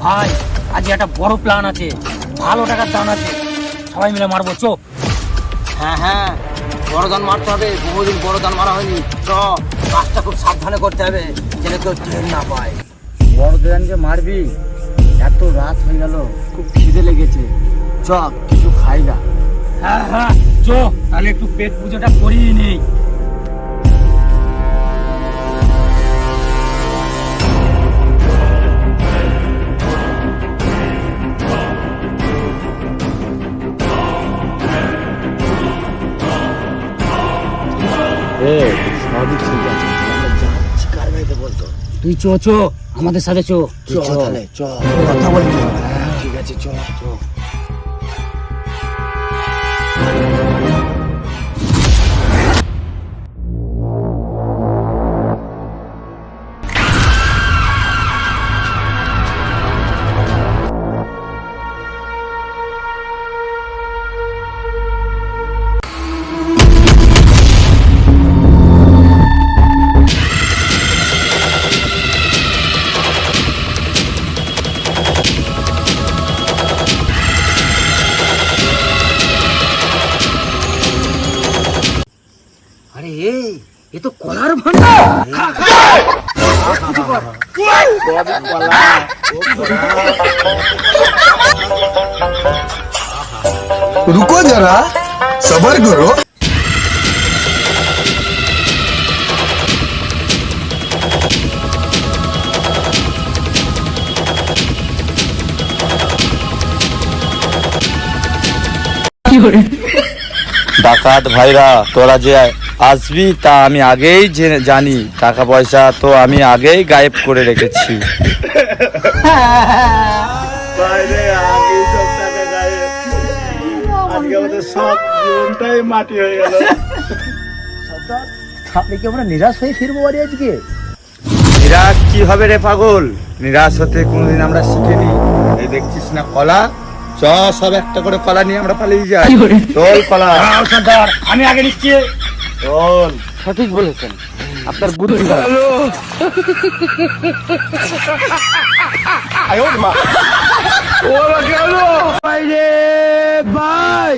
ভাই আজ একটা বড় প্ল্যান আছে, ভালো টাকার দান আছে, সবাই মিলে মারবো। চো। হ্যাঁ হ্যাঁ, বড় দান মারতে হবে, বহুদিন বড় দান মারা হয়নি। চ, কাজটা খুব সাবধানে করতে হবে যেন কেউ টের না পায়। বড় দান যে মারবি, এত রাত হয়ে গেল, খুব খিদে লেগেছে। চ, কিছু খাই না। হ্যাঁ হ্যাঁ চো, তাহলে একটু পেট পুজোটা করিয়ে নেই। সবই ঠিক আছে, আমরা যাচ্ছি কার বাড়িতে বলতো। তুই চো চো, আমাদের সাথে চো। চ তাহলে, চ, কথা বলবি। হ্যাঁ ঠিক আছে, চ চ। আরে এ তো কলার ভান্ডার। रुको जरा सबर करो। ডাকাত ভাইরা, তোরা যে আসবি তা আমি আগেই জানি। টাকা পয়সা তো আমি আগেই গায়েব করে রেখেছি। আপনি কি আমরা নিরাশ হয়ে ফিরবো বাড়ি আজকে? নিরাশ কি হবে রে পাগল, নিরাশ হতে কোনোদিন আমরা শিখিনি। এই দেখছিস না কলা, চ সব একটা করে কলা নিয়ে আমরা পালিয়ে যাই। তোল কলা। সর্দার আমি আগে নিচ্ছি। তোল। সঠিক বলেছেন, আপনার বুদ্ধি ভাই।